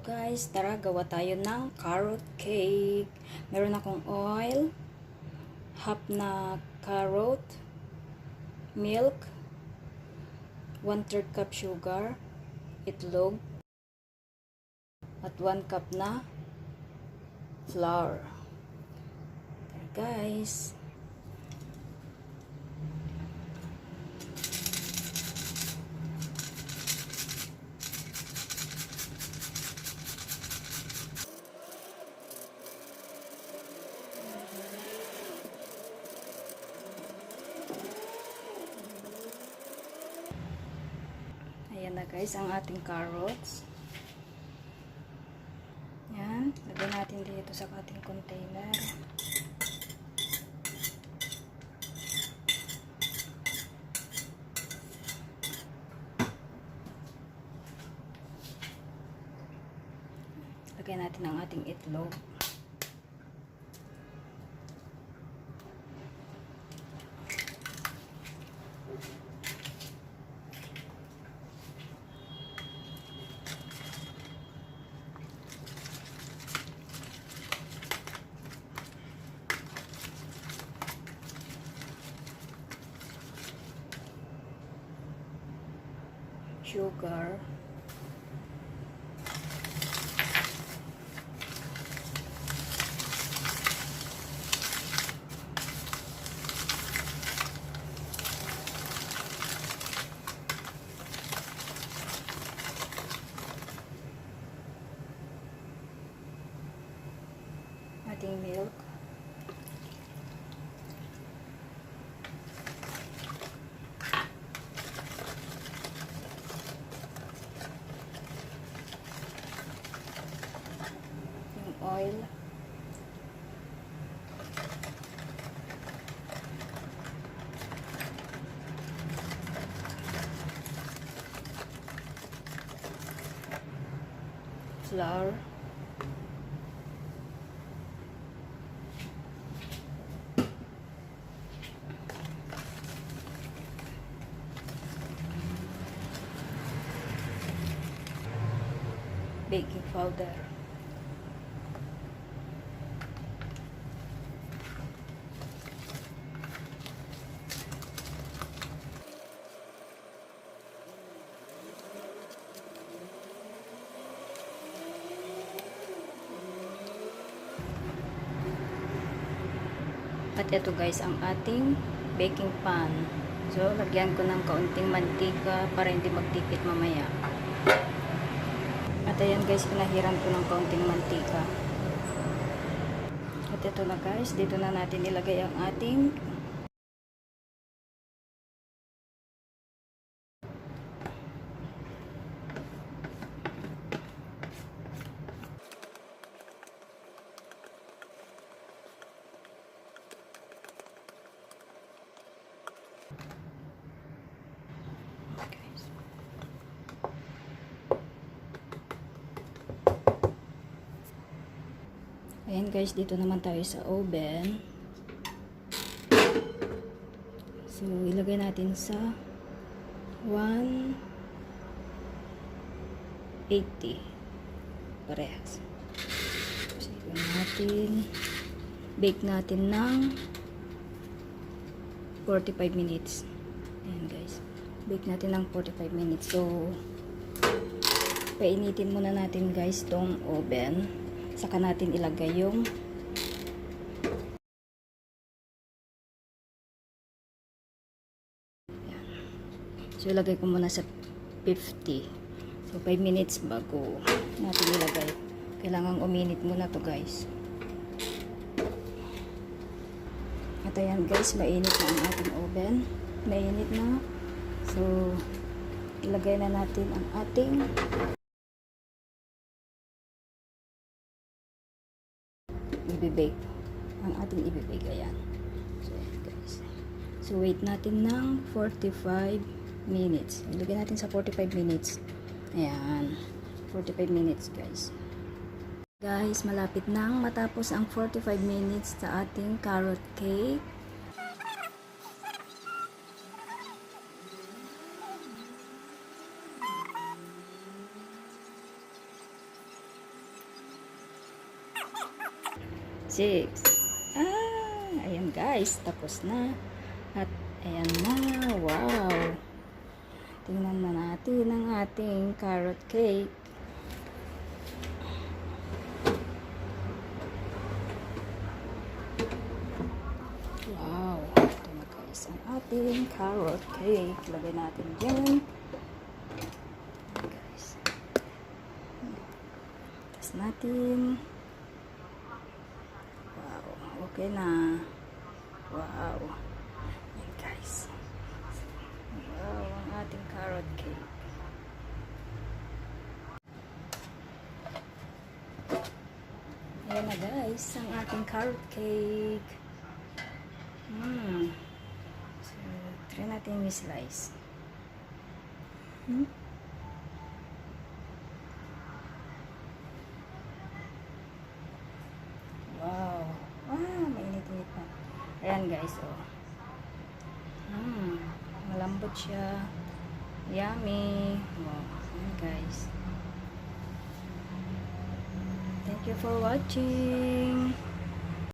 guys, tara gawa tayo ng carrot cake. Meron akong oil, half na carrot, milk, 1/3 cup sugar, itlog, at 1 cup na flour. Tara guys. Ayan na guys, ang ating carrots. Yan, lagyan natin dito sa ating container. Lagyan natin ang ating itlog. Sugar, ating milk, yung oil, flour, baking powder, at ito guys ang ating baking pan. So lagyan ko ng kaunting mantika para hindi magtipid mamaya. At ayan guys, pinahiran ko ng kaunting mantika. At ito na guys, dito na natin ilagay ang ating ayan guys, dito naman tayo sa oven. So, ilagay natin sa 180. Parehas. So, natin. Bake natin ng 45 minutes. Ayan guys. Bake natin ng 45 minutes. So, painitin muna natin guys tong oven. Saka natin ilagay yung yan. So ilagay ko muna sa 50. So 5 minutes bago natin ilagay. Kailangan uminit muna to guys. At ayan guys, mainit na ang ating oven. Mainit na. So ilagay na natin ang ating ibibake, ang ating ibibake. Ayan. So guys, so wait natin ng 45 minutes. Ilagay natin sa 45 minutes. Ayan, 45 minutes guys. Guys, malapit nang matapos ang 45 minutes sa ating carrot cake. 6. Ayan guys, tapos na. At ayan na, wow. Tingnan na natin ang ating carrot cake. Wow, ito na guys ang ating carrot cake. Lagay natin dyan. Guys. Tapos natin. Wow, okay na. Wow. Ayan guys. Wow, ang ating carrot cake. Ayan na guys, ang ating carrot cake. So, try natin yung slice. Wow. Mainit-init pa. Ayan guys, oh. Malambot siya. Yummy. Wow. Ayan guys. Thank you for watching.